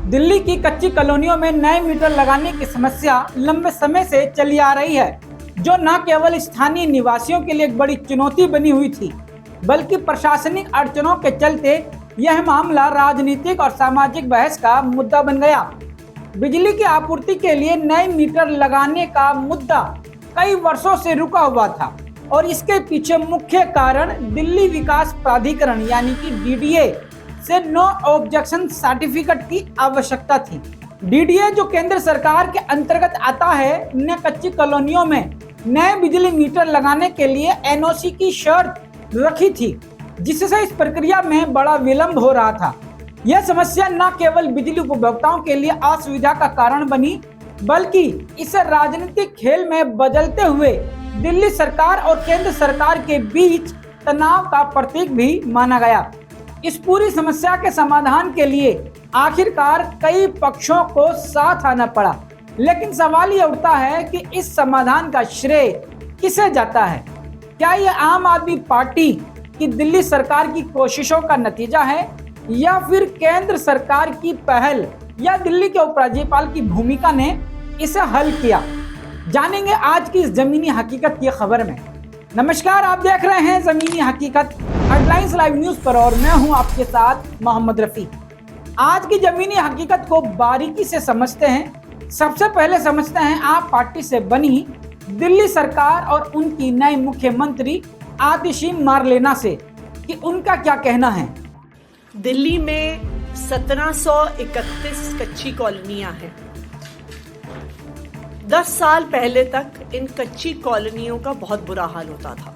दिल्ली की कच्ची कॉलोनियों में नए मीटर लगाने की समस्या लंबे समय से चली आ रही है, जो न केवल स्थानीय निवासियों के लिए एक बड़ी चुनौती बनी हुई थी, बल्कि प्रशासनिक अड़चनों के चलते यह मामला राजनीतिक और सामाजिक बहस का मुद्दा बन गया। बिजली की आपूर्ति के लिए नए मीटर लगाने का मुद्दा कई वर्षों से रुका हुआ था और इसके पीछे मुख्य कारण दिल्ली विकास प्राधिकरण यानी कि डीडीए से नो ऑब्जेक्शन सर्टिफिकेट की आवश्यकता थी। डीडीए जो केंद्र सरकार के अंतर्गत आता है, ने कच्ची कॉलोनियों में नए बिजली मीटर लगाने के लिए एनओसी की शर्त रखी थी, जिससे इस प्रक्रिया में बड़ा विलंब हो रहा था। यह समस्या न केवल बिजली उपभोक्ताओं के लिए असुविधा का कारण बनी, बल्कि इसे राजनीतिक खेल में बदलते हुए दिल्ली सरकार और केंद्र सरकार के बीच तनाव का प्रतीक भी माना गया। इस पूरी समस्या के समाधान के लिए आखिरकार कई पक्षों को साथ आना पड़ा, लेकिन सवाल ये उठता है कि इस समाधान का श्रेय किसे जाता है? क्या यह आम आदमी पार्टी की दिल्ली सरकार की कोशिशों का नतीजा है या फिर केंद्र सरकार की पहल या दिल्ली के उपराज्यपाल की भूमिका ने इसे हल किया? जानेंगे आज की इस जमीनी हकीकत की खबर में। नमस्कार, आप देख रहे हैं जमीनी हकीकत हेडलाइंस लाइव न्यूज पर और मैं हूं आपके साथ मोहम्मद रफी। आज की जमीनी हकीकत को बारीकी से समझते हैं। सबसे पहले समझते हैं आप पार्टी से बनी दिल्ली सरकार और उनकी नई मुख्यमंत्री आतिशी मारलेना से कि उनका क्या कहना है। दिल्ली में 1731 कच्ची कॉलोनियां हैं। 10 साल पहले तक इन कच्ची कॉलोनियों का बहुत बुरा हाल होता था।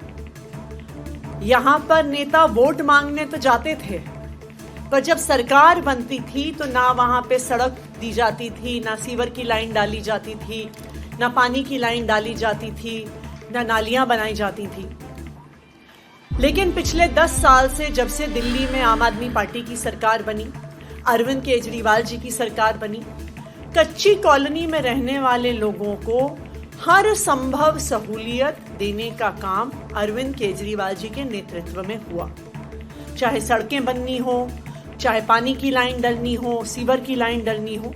यहाँ पर नेता वोट मांगने तो जाते थे, पर जब सरकार बनती थी तो ना वहां पे सड़क दी जाती थी, ना सीवर की लाइन डाली जाती थी, ना पानी की लाइन डाली जाती थी, ना नालियां बनाई जाती थी। लेकिन पिछले 10 साल से जब से दिल्ली में आम आदमी पार्टी की सरकार बनी, अरविंद केजरीवाल जी की सरकार बनी, कच्ची कॉलोनी में रहने वाले लोगों को हर संभव सहूलियत देने का काम अरविंद केजरीवाल जी के नेतृत्व में हुआ। चाहे सड़कें बननी हो, चाहे पानी की लाइन डलनी हो, सीवर की लाइन डलनी हो,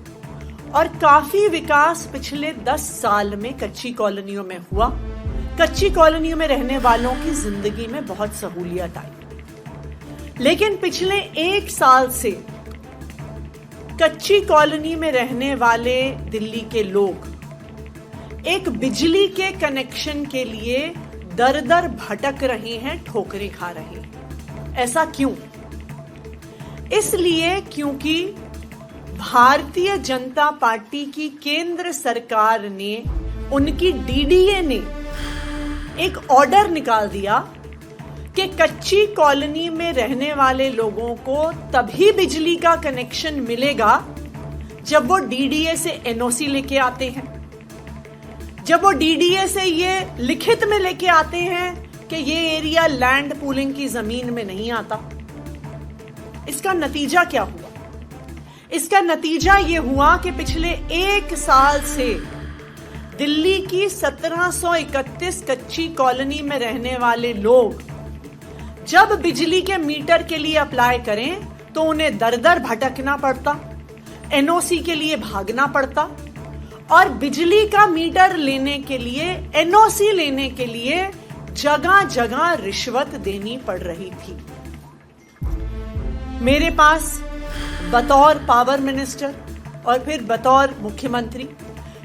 और काफी विकास पिछले 10 साल में कच्ची कॉलोनियों में हुआ। कच्ची कॉलोनियों में रहने वालों की जिंदगी में बहुत सहूलियत आई। लेकिन पिछले 1 साल से कच्ची कॉलोनी में रहने वाले दिल्ली के लोग एक बिजली के कनेक्शन के लिए दर दर भटक रहे हैं, ठोकरें खा रहे हैं। ऐसा क्यों? इसलिए क्योंकि भारतीय जनता पार्टी की केंद्र सरकार ने, उनकी डीडीए ने एक ऑर्डर निकाल दिया कि कच्ची कॉलोनी में रहने वाले लोगों को तभी बिजली का कनेक्शन मिलेगा जब वो डीडीए से एनओसी लेके आते हैं, जब वो डीडीए से ये लिखित में लेके आते हैं कि ये एरिया लैंड पूलिंग की जमीन में नहीं आता। इसका नतीजा क्या हुआ? इसका नतीजा ये हुआ कि पिछले 1 साल से दिल्ली की 1731 कच्ची कॉलोनी में रहने वाले लोग जब बिजली के मीटर के लिए अप्लाई करें तो उन्हें दर दर भटकना पड़ता, एनओसी के लिए भागना पड़ता, और बिजली का मीटर लेने के लिए, एनओसी लेने के लिए जगह जगह रिश्वत देनी पड़ रही थी। मेरे पास बतौर पावर मिनिस्टर और फिर बतौर मुख्यमंत्री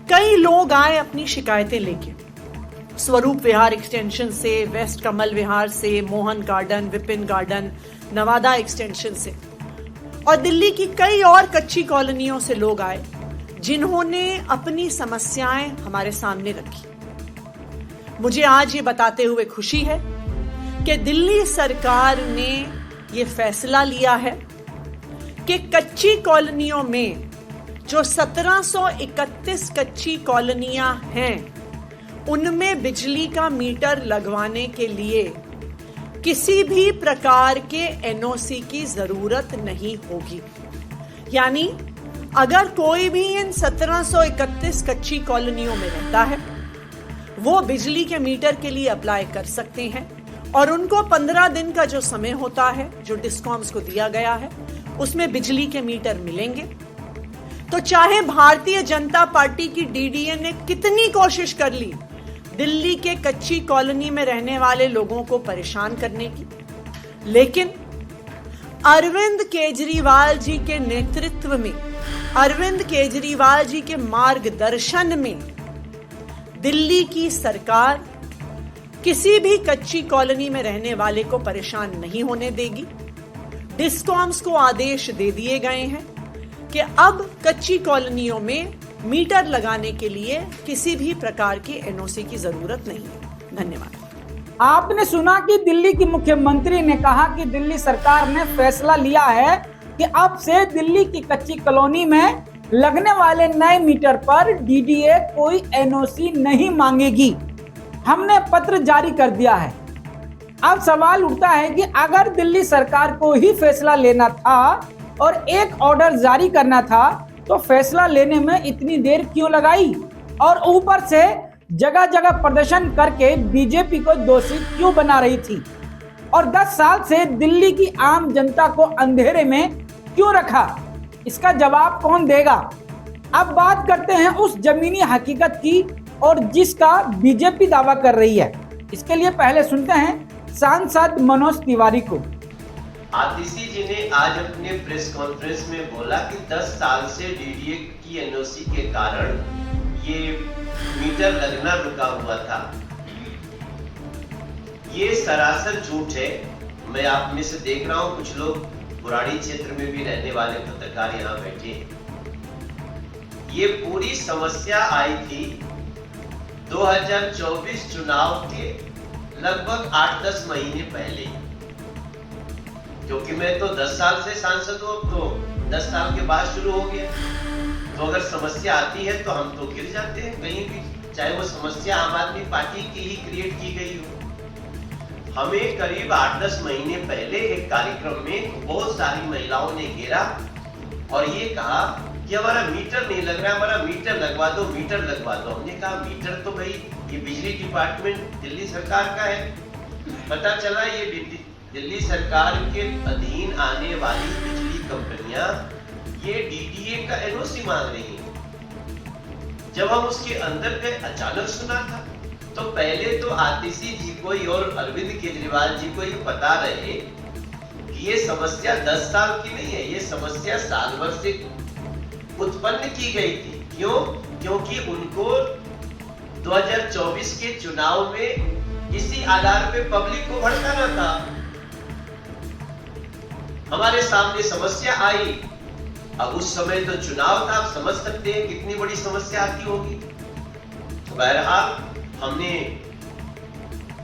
कई लोग आए अपनी शिकायतें लेके, स्वरूप विहार एक्सटेंशन से, वेस्ट कमल विहार से, Mohan garden, Vipin garden, Nawada extension से, और दिल्ली की कई और कच्ची कॉलोनियों से लोग आए जिन्होंने अपनी समस्याएं हमारे सामने रखी। मुझे आज ये बताते हुए खुशी है कि दिल्ली सरकार ने ये फैसला लिया है कि कच्ची कॉलोनियों में जो 1731 कच्ची कॉलोनियां हैं, उनमें बिजली का मीटर लगवाने के लिए किसी भी प्रकार के एनओसी की जरूरत नहीं होगी। यानी अगर कोई भी इन 1731 कच्ची कॉलोनियों में रहता है, वो बिजली के मीटर के लिए अप्लाई कर सकते हैं और उनको 15 दिन का जो समय होता है, जो डिस्कॉम्स को दिया गया है, उसमें बिजली के मीटर मिलेंगे तो चाहे भारतीय जनता पार्टी की डीडीए ने कितनी कोशिश कर ली दिल्ली के कच्ची कॉलोनी में रहने वाले लोगों को परेशान करने की, लेकिन अरविंद केजरीवाल जी के नेतृत्व में, अरविंद केजरीवाल जी के मार्गदर्शन में दिल्ली की सरकार किसी भी कच्ची कॉलोनी में रहने वाले को परेशान नहीं होने देगी। डिस्कॉम्स को आदेश दे दिए गए हैं कि अब कच्ची कॉलोनियों में मीटर लगाने के लिए किसी भी प्रकार की एनओसी की जरूरत नहीं है। धन्यवाद। आपने सुना कि दिल्ली की मुख्यमंत्री ने कहा कि दिल्ली सरकार ने फैसला लिया है कि अब से दिल्ली की कच्ची कॉलोनी में लगने वाले नए मीटर पर डीडीए कोई एनओसी नहीं मांगेगी। हमने पत्र जारी कर दिया है। अब सवाल उठता है कि अगर दिल्ली सरकार को ही फैसला लेना था और एक ऑर्डर जारी करना था तो फैसला लेने में इतनी देर क्यों लगाई, और ऊपर से जगह जगह प्रदर्शन करके बीजेपी को दोषी क्यों बना रही थी, और 10 साल से दिल्ली की आम जनता को अंधेरे में क्यों रखा, इसका जवाब कौन देगा। अब बात करते हैं उस जमीनी हकीकत की और जिसका बीजेपी दावा कर रही है। इसके लिए पहले सुनते हैं सांसद मनोज तिवारी को। आतिशी जी ने आज अपने प्रेस कॉन्फ्रेंस में बोला कि 10 साल से डीडीए की एनओसी के कारण ये मीटर लगना रुका हुआ था। ये सरासर झूठ है। मैं आप में से देख रहा हूं कुछ लोग पुरानी क्षेत्र में भी रहने वाले पत्रकार यहाँ बैठे हैं। ये पूरी समस्या आई थी 2024 चुनाव के लगभग 8-10 महीने पहले, क्योंकि मैं तो 10 साल से सांसद हूं, तो 10 साल के बाद शुरू हो गया। तो अगर समस्या आती है तो हम तो गिर जाते हैं कहीं भी, चाहे वो समस्या आम आदमी पार्टी की ही क्रिएट की गई हो। हमें करीब 8-10 महीने पहले एक कार्यक्रम में बहुत सारी महिलाओं ने घेरा और ये कहा कि हमारा मीटर नहीं लग रहा है, हमारा मीटर लगवा दो, मीटर लगवा दो। हमने कहा मीटर तो भाई ये बिजली डिपार्टमेंट दिल्ली सरकार का है। पता चला ये दिल्ली सरकार के अधीन आने वाली बिजली कंपनियां ये डीडीए का एनओसी मांग रही हैं। जब हम उसके अंदर गए अचानक सुना था, तो पहले तो आतिशी जी को और अरविंद केजरीवाल जी को ये बता रहे कि ये समस्या 10 साल की नहीं है, ये समस्या साल भर से उत्पन्न की गई थी। क्यों? क्योंकि उनको 2024 के चुनाव में इसी आधार पे पब्लिक को भड़काना था। हमारे सामने समस्या आई, अब उस समय तो चुनाव था, आप समझ सकते हैं कितनी बड़ी समस्या आती होगी। बहरहाल हमने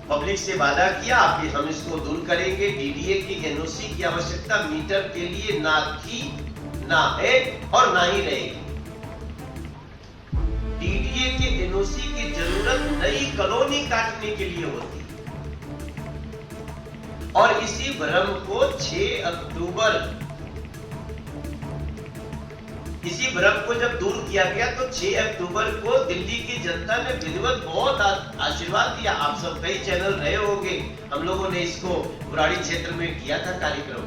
पब्लिक से वादा किया कि हम इसको दूर करेंगे। डीडीए की एनओसी की आवश्यकता मीटर के लिए ना थी, ना है और ना ही रहेगी। डीडीए के एनओसी की जरूरत नई कॉलोनी काटने के लिए होती, और इसी भ्रम को 6 अक्टूबर, इसी भ्रम को जब दूर किया गया तो 6 अक्टूबर को दिल्ली की जनता ने विधिवत बहुत आशीर्वाद दिया। आप सब कई चैनल रहे होंगे, हम लोगों ने इसको पुरानी क्षेत्र में किया था कार्यक्रम।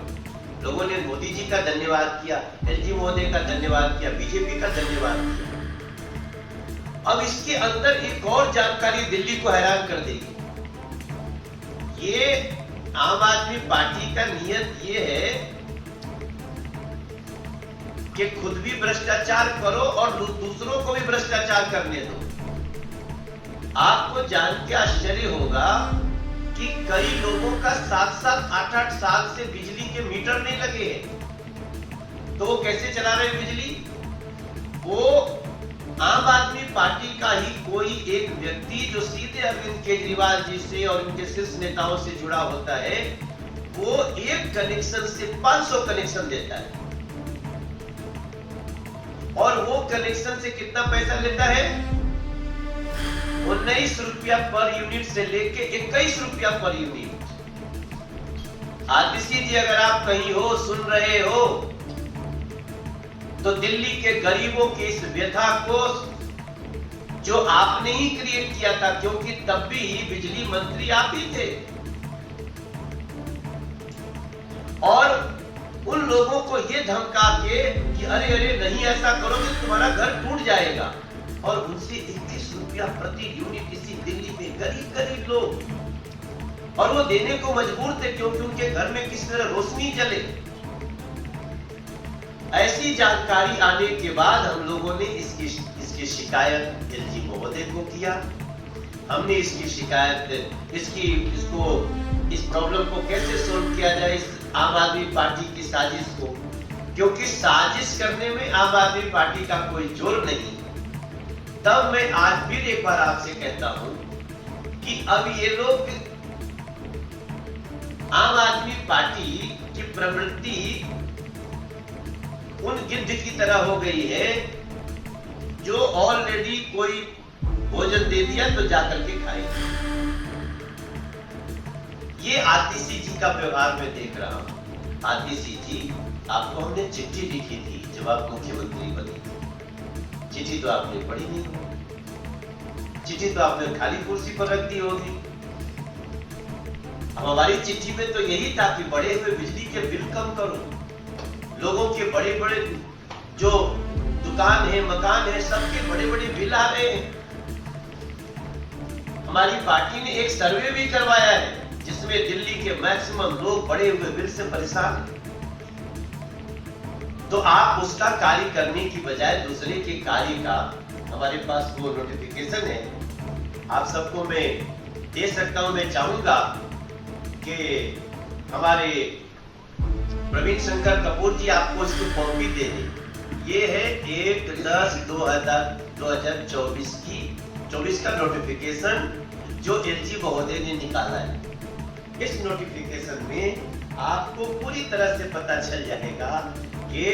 लोगों ने मोदी जी का धन्यवाद किया, एलजी महोदय का धन्यवाद किया, बीजेपी का धन्यवाद किया। अब इसके अंदर एक और जानकारी दिल्ली को हैरान कर देगी। ये आम आदमी पार्टी का नियत ये है कि खुद भी भ्रष्टाचार करो और दूसरों को भी भ्रष्टाचार करने दो। आपको जान के आश्चर्य होगा कि कई लोगों का 7-7, 8-8 साल से बिजली के मीटर नहीं लगे हैं। तो वो कैसे चला रहे बिजली? वो आम आदमी पार्टी का ही कोई एक व्यक्ति जो सीधे अरविंद केजरीवाल जी से और उनके शीर्ष नेताओं से जुड़ा होता है, वो एक कनेक्शन से 500 कनेक्शन देता है, और वो कनेक्शन से कितना पैसा लेता है? 19 रुपया पर यूनिट से लेके 21 रुपया पर यूनिट। आतिशी जी, अगर आप कहीं हो, सुन रहे हो, तो दिल्ली के गरीबों की इस व्यथा को जो आपने ही क्रिएट किया था, क्योंकि तब भी बिजली मंत्री आप ही थे, और उन लोगों को ये धमका के कि अरे अरे नहीं ऐसा करोगे तुम्हारा घर टूट जाएगा, और उनसे 21 रुपया प्रति यूनिट इसी दिल्ली में गरीब लोग, और वो देने को मजबूर थे क्योंकि उनके घर में किस तरह रोशनी जले। ऐसी जानकारी आने के बाद हम लोगों ने इसकी शिकायत एलजी महोदय को किया। हमने इसकी शिकायत इस प्रॉब्लम को कैसे सोल्व किया जाए, इस आम आदमी पार्टी की साजिश को, क्योंकि साजिश करने में आम आदमी पार्टी का कोई जोर नहीं। तब मैं आज फिर एक बार आपसे कहता हूं कि अब ये लोग, आम आदमी पार्टी की प्रवृत्ति उन गिद्ध की तरह हो गई है जो ऑलरेडी कोई भोजन दे दिया तो जाकर के खाए। ये आतिशी जी का व्यवहार मैं देख रहा हूं। आतिशी जी, आपको हमने चिट्ठी लिखी थी जब आप मुख्यमंत्री बने थे, चिट्ठी तो आपने पढ़ी नहीं, चिट्ठी तो आपने खाली कुर्सी पर रख दी होगी। अब हमारी चिट्ठी में तो यही था कि बढ़े हुए बिजली के बिल कम करो, लोगों के बड़े बड़े जो दुकान है, मकान है, सबके बड़े बड़े बिल आ रहे हैं। हमारी पार्टी ने एक सर्वे भी करवाया है जिसमें दिल्ली के मैक्सिमम लोग बड़े हुए बिल से परेशान हैं। तो आप उसका कार्य करने की बजाय दूसरे के कार्य का, हमारे पास वो नोटिफिकेशन है, आप सबको मैं दे सकता हूं। मैं चाहूंगा कि हमारे प्रवीण शंकर कपूर जी आपको इसकी कॉपी दे दें। ये है 1/10/2024 का नोटिफिकेशन जो एलजी महोदय ने निकाला है। इस नोटिफिकेशन में आपको पूरी तरह से पता चल जाएगा कि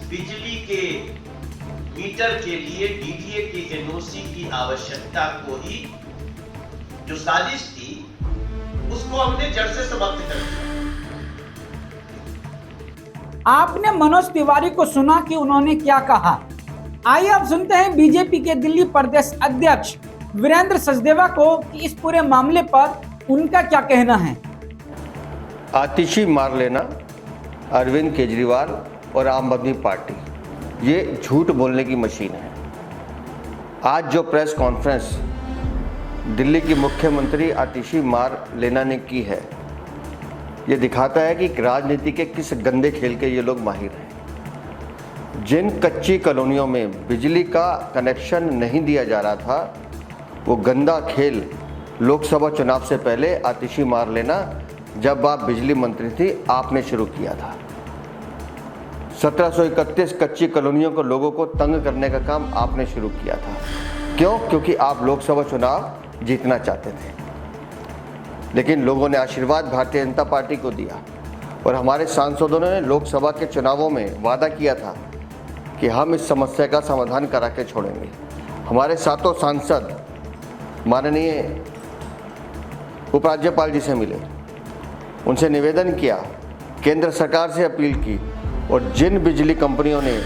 बिजली के मीटर के लिए डीडीए की एनओसी की आवश्यकता को ही, जो साजिश थी, उसको हमने जड़ से समाप्त कर दिया। आपने मनोज तिवारी को सुना कि उन्होंने क्या कहा। आइए अब सुनते हैं बीजेपी के दिल्ली प्रदेश अध्यक्ष वीरेंद्र सचदेवा को कि इस पूरे मामले पर उनका क्या कहना है। आतिशी मार लेना अरविंद केजरीवाल और आम आदमी पार्टी, ये झूठ बोलने की मशीन है। आज जो प्रेस कॉन्फ्रेंस दिल्ली की मुख्यमंत्री आतिशी मार लेना ने की है, ये दिखाता है कि राजनीति के किस गंदे खेल के ये लोग माहिर हैं। जिन कच्ची कॉलोनियों में बिजली का कनेक्शन नहीं दिया जा रहा था, वो गंदा खेल लोकसभा चुनाव से पहले आतिशी मार लेना, जब आप बिजली मंत्री थी, आपने शुरू किया था। 1731 कच्ची कॉलोनियों को, लोगों को तंग करने का काम आपने शुरू किया था। क्यों? क्योंकि आप लोकसभा चुनाव जीतना चाहते थे। लेकिन लोगों ने आशीर्वाद भारतीय जनता पार्टी को दिया और हमारे सांसदों ने लोकसभा के चुनावों में वादा किया था कि हम इस समस्या का समाधान करा के छोड़ेंगे। हमारे सातों सांसद माननीय उपराज्यपाल जी से मिले, उनसे निवेदन किया, केंद्र सरकार से अपील की, और जिन बिजली कंपनियों ने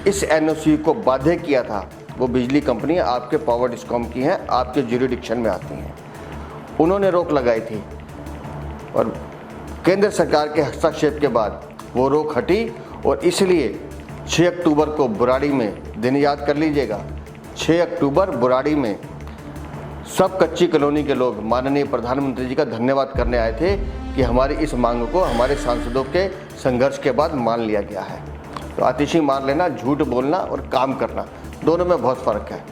इस एनओसी को बाध्य किया था, वो बिजली कंपनियां आपके पावर डिस्कॉम की हैं, आपके ज्यूरिडिक्शन में आती हैं। उन्होंने रोक लगाई थी और केंद्र सरकार के हस्तक्षेप के बाद वो रोक हटी, और इसलिए 6 अक्टूबर को बुराड़ी में, दिन याद कर लीजिएगा, 6 अक्टूबर बुराड़ी में सब कच्ची कॉलोनी के लोग माननीय प्रधानमंत्री जी का धन्यवाद करने आए थे कि हमारी इस मांग को हमारे सांसदों के संघर्ष के बाद मान लिया गया है। तो आतिशी मार लेना, झूठ बोलना और काम करना, दोनों में बहुत फ़र्क है।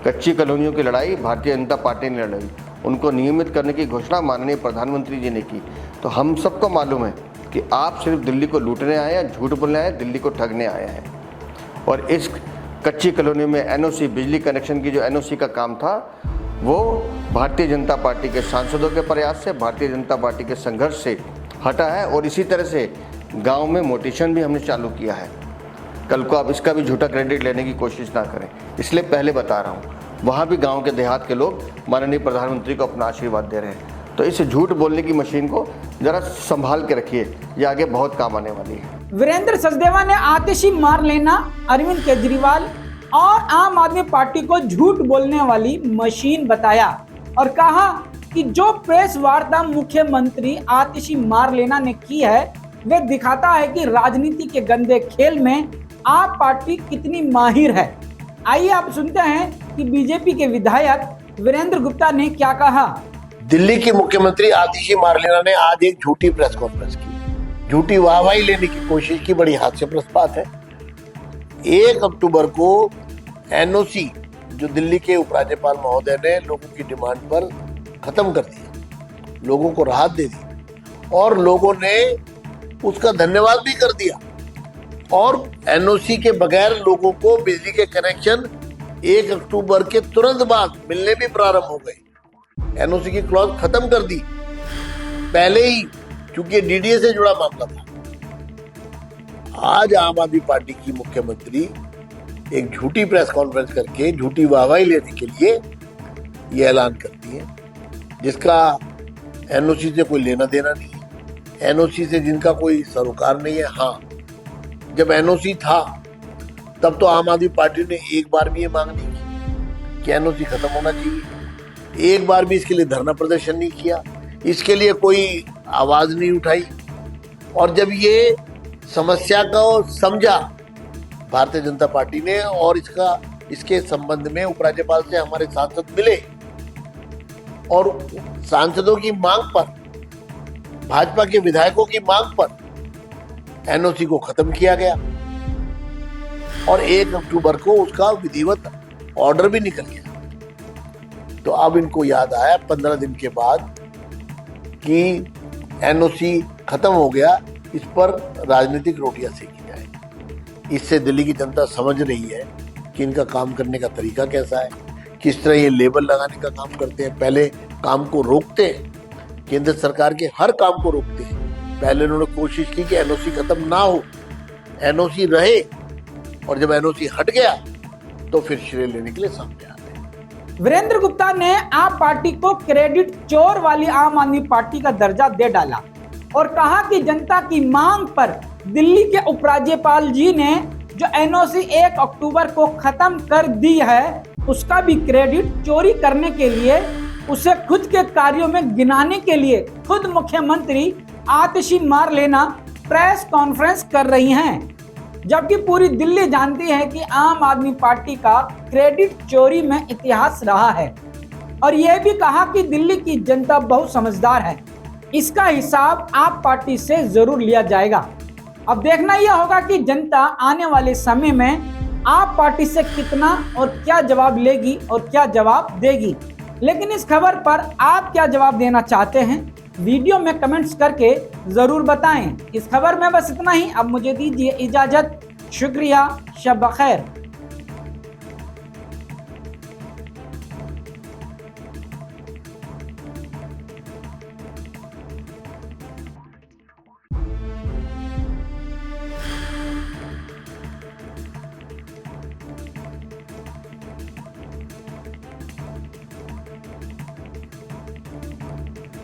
कच्ची कॉलोनियों की लड़ाई भारतीय जनता पार्टी ने लड़ी, उनको नियमित करने की घोषणा माननीय प्रधानमंत्री जी ने की। तो हम सबको मालूम है कि आप सिर्फ दिल्ली को लूटने आए हैं, झूठ बोलने आए हैं, दिल्ली को ठगने आए हैं। और इस कच्ची कॉलोनी में एनओसी, बिजली कनेक्शन की जो एनओसी का काम था, वो भारतीय जनता पार्टी के सांसदों के प्रयास से, भारतीय जनता पार्टी के संघर्ष से हटा है। और इसी तरह से गांव में मोटिशन भी हमने चालू किया है। कल को आप इसका भी झूठा क्रेडिट लेने की कोशिश ना करें, इसलिए पहले बता रहा हूँ। वहाँ भी गांव के देहात के लोग माननीय प्रधानमंत्री को अपना आशीर्वाद दे रहे हैं। तो इस झूठ बोलने की मशीन को जरा संभाल के रखिए, ये आगे बहुत काम आने वाली है। वीरेंद्र सचदेवा ने आतिशी मार लेना अरविंद केजरीवाल और आम आदमी पार्टी को झूठ बोलने वाली मशीन बताया और कहा कि जो प्रेस वार्ता मुख्यमंत्री आतिशी मार लेना ने की है, वे दिखाता है कि राजनीति के गंदे खेल में आप पार्टी कितनी माहिर है। आइए आप सुनते हैं कि बीजेपी के विधायक वीरेंद्र गुप्ता ने क्या कहा। दिल्ली की मुख्यमंत्री आतिशी मार्लेना ने आज एक झूठी प्रेस कॉन्फ्रेंस की, झूठी वाहवाही लेने की कोशिश की। बड़ी हास्यप्रद बात है। 1 अक्टूबर को एनओसी जो दिल्ली के उपराज्यपाल महोदय ने लोगों की डिमांड पर खत्म कर दिया, लोगों को राहत दे दी और लोगों ने उसका धन्यवाद भी कर दिया और एनओसी के बगैर लोगों को बिजली के कनेक्शन 1 अक्टूबर के तुरंत बाद मिलने भी प्रारंभ हो गए। एनओसी की क्लॉज खत्म कर दी पहले ही, क्योंकि डीडीए से जुड़ा मामला था। आज आम आदमी पार्टी की मुख्यमंत्री एक झूठी प्रेस कॉन्फ्रेंस करके झूठी वाहवाही लेने के लिए ये ऐलान करती है, जिसका एनओसी से कोई लेना देना नहीं है, एनओसी से जिनका कोई सरोकार नहीं है। हाँ, जब एनओसी था तब तो आम आदमी पार्टी ने एक बार भी ये मांग नहीं की कि एनओसी खत्म होना चाहिए, एक बार भी इसके लिए धरना प्रदर्शन नहीं किया, इसके लिए कोई आवाज नहीं उठाई। और जब ये समस्या को समझा भारतीय जनता पार्टी ने और इसके संबंध में उपराज्यपाल से हमारे सांसद मिले और सांसदों की मांग पर, भाजपा के विधायकों की मांग पर एनओसी को खत्म किया गया और 1 अक्टूबर को उसका विधिवत ऑर्डर भी निकल गया। तो अब इनको याद आया 15 दिन के बाद कि एनओसी खत्म हो गया, इस पर राजनीतिक रोटियां सेकी जाए। इससे दिल्ली की जनता समझ रही है कि इनका काम करने का तरीका कैसा है, किस तरह ये लेबल लगाने का काम करते हैं। पहले काम को रोकते हैं, केंद्र सरकार के हर काम को रोकते हैं। पहले उन्होंने कोशिश की कि एनओसी खत्म ना हो, एनओसी रहे, और जब एनओसी हट गया तो फिर श्रेय लेने के लिए सामने आते हैं। वीरेंद्र गुप्ता ने आप पार्टी को क्रेडिट चोर वाली आम आदमी पार्टी का दर्जा दे डाला और कहा कि जनता की मांग पर दिल्ली के उपराज्यपाल जी ने जो एनओसी 1 अक्टूबर को खत्म कर दी है, उसका भी क्रेडिट चोरी करने के लिए, उसे खुद के कार्यों में गिनाने के लिए खुद मुख्यमंत्री आतिशी मार्लेना प्रेस कॉन्फ्रेंस कर रही हैं। जबकि पूरी दिल्ली जानती है कि आम आदमी पार्टी का क्रेडिट चोरी में इतिहास रहा है और यह भी कहा कि दिल्ली की जनता बहुत समझदार है, इसका हिसाब आप पार्टी से जरूर लिया जाएगा। अब देखना यह होगा कि जनता आने वाले समय में आप पार्टी से कितना और क्या जवाब लेगी और क्या जवाब देगी। लेकिन इस खबर पर आप क्या जवाब देना चाहते हैं, वीडियो में कमेंट्स करके जरूर बताएं। इस खबर में बस इतना ही। अब मुझे दीजिए इजाजत। शुक्रिया, शब बखैर।